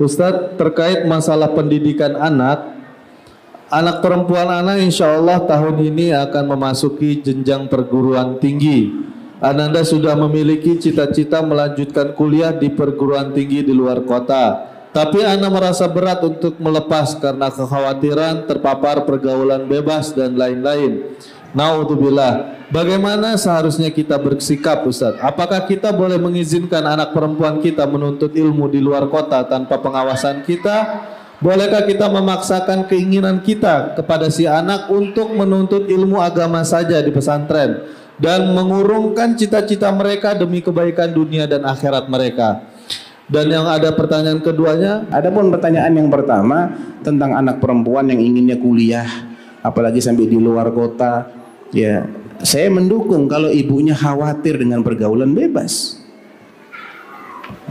Ustadz, terkait masalah pendidikan anak, anak perempuan anak insya Allah tahun ini akan memasuki jenjang perguruan tinggi. Ananda sudah memiliki cita-cita melanjutkan kuliah di perguruan tinggi di luar kota. Tapi Anda merasa berat untuk melepas karena kekhawatiran terpapar pergaulan bebas dan lain-lain. Naudzubillah. Bagaimana seharusnya kita bersikap, Ustaz? Apakah kita boleh mengizinkan anak perempuan kita menuntut ilmu di luar kota tanpa pengawasan kita? Bolehkah kita memaksakan keinginan kita kepada si anak untuk menuntut ilmu agama saja di pesantren dan mengurungkan cita-cita mereka demi kebaikan dunia dan akhirat mereka? Dan yang ada pertanyaan keduanya, adapun pertanyaan yang pertama tentang anak perempuan yang inginnya kuliah, apalagi sampai di luar kota, ya saya mendukung kalau ibunya khawatir dengan pergaulan bebas.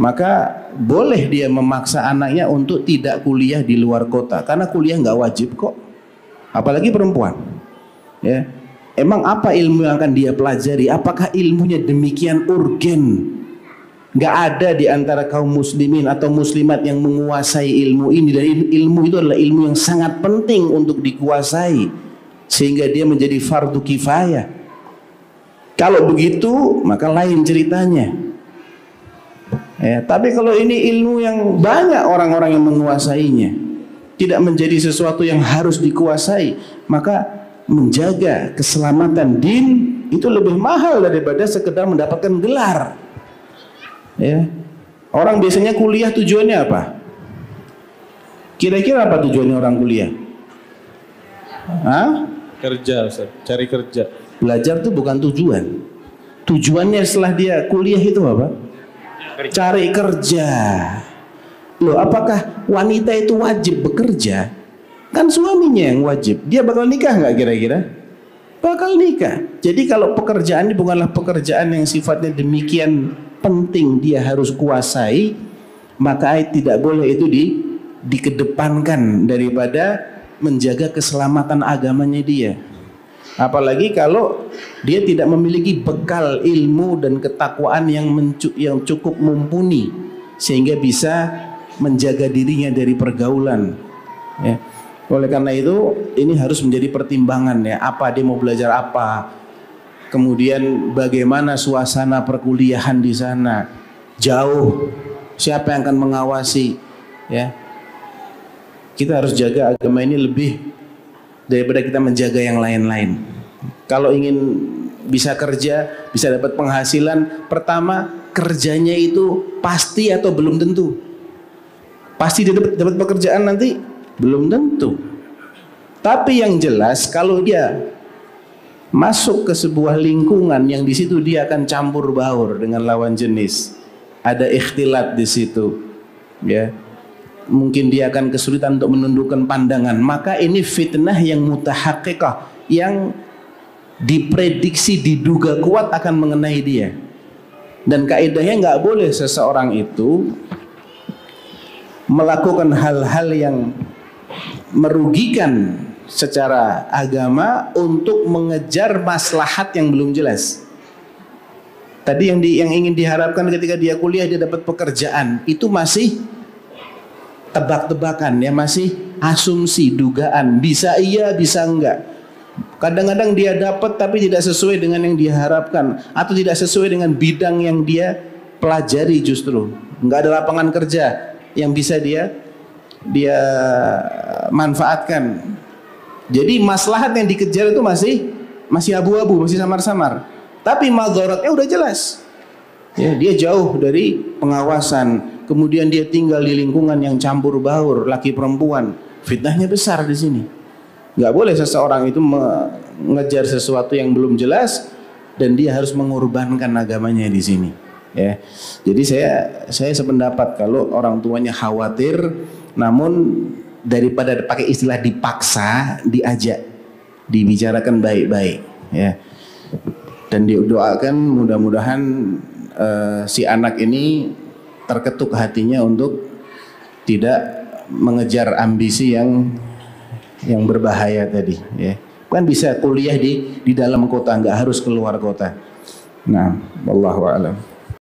Maka boleh dia memaksa anaknya untuk tidak kuliah di luar kota, karena kuliah nggak wajib kok, apalagi perempuan. Ya, emang apa ilmu yang akan dia pelajari? Apakah ilmunya demikian urgen? Nggak ada di antara kaum muslimin atau muslimat yang menguasai ilmu ini, dan ilmu itu adalah ilmu yang sangat penting untuk dikuasai sehingga dia menjadi fardu kifayah. Kalau begitu maka lain ceritanya. Ya, tapi kalau ini ilmu yang banyak orang-orang yang menguasainya, tidak menjadi sesuatu yang harus dikuasai, maka menjaga keselamatan din itu lebih mahal daripada sekedar mendapatkan gelar. Ya. Orang biasanya kuliah tujuannya apa? Kira-kira apa tujuannya orang kuliah? Hah? kerja, Ustaz. Cari kerja. Belajar itu bukan tujuan. Tujuannya setelah dia kuliah itu apa? Cari kerja. Loh, apakah wanita itu wajib bekerja? Kan suaminya yang wajib. Dia bakal nikah nggak kira-kira? Bakal nikah. Jadi kalau pekerjaan ini bukanlah pekerjaan yang sifatnya demikian penting dia harus kuasai, maka tidak boleh itu dikedepankan daripada menjaga keselamatan agamanya dia. Apalagi kalau dia tidak memiliki bekal ilmu dan ketakwaan yang cukup mumpuni sehingga bisa menjaga dirinya dari pergaulan. Ya. Oleh karena itu ini harus menjadi pertimbangan ya, apa dia mau belajar apa. Kemudian bagaimana suasana perkuliahan di sana, jauh, siapa yang akan mengawasi, ya. Kita harus jaga agama ini lebih daripada kita menjaga yang lain-lain. Kalau ingin bisa kerja, bisa dapat penghasilan, pertama kerjanya itu pasti atau belum tentu. Pasti dia dapat pekerjaan nanti? Belum tentu. Tapi yang jelas kalau dia masuk ke sebuah lingkungan yang di situ dia akan campur baur dengan lawan jenis, ada ikhtilat di situ, ya. Mungkin dia akan kesulitan untuk menundukkan pandangan, maka ini fitnah yang mutahaqqikah, yang diprediksi, diduga kuat akan mengenai dia. Dan kaidahnya nggak boleh seseorang itu melakukan hal-hal yang merugikan secara agama untuk mengejar maslahat yang belum jelas. Tadi yang ingin diharapkan ketika dia kuliah dia dapat pekerjaan, itu masih tebak-tebakan ya, masih asumsi, dugaan, bisa iya bisa enggak. Kadang-kadang dia dapat tapi tidak sesuai dengan yang diharapkan atau tidak sesuai dengan bidang yang dia pelajari, justru enggak ada lapangan kerja yang bisa dia manfaatkan. Jadi maslahat yang dikejar itu masih abu-abu, masih samar-samar. Tapi madharatnya udah jelas. Ya, dia jauh dari pengawasan, kemudian dia tinggal di lingkungan yang campur baur, laki perempuan. Fitnahnya besar di sini. Nggak boleh seseorang itu mengejar sesuatu yang belum jelas dan dia harus mengorbankan agamanya di sini. Ya, jadi saya sependapat kalau orang tuanya khawatir, namun daripada pakai istilah dipaksa, diajak, dibicarakan baik-baik, ya. Dan didoakan mudah-mudahan si anak ini terketuk hatinya untuk tidak mengejar ambisi yang berbahaya tadi, ya. Kan bisa kuliah di dalam kota, nggak harus keluar kota. Nah, wallahu a'lam.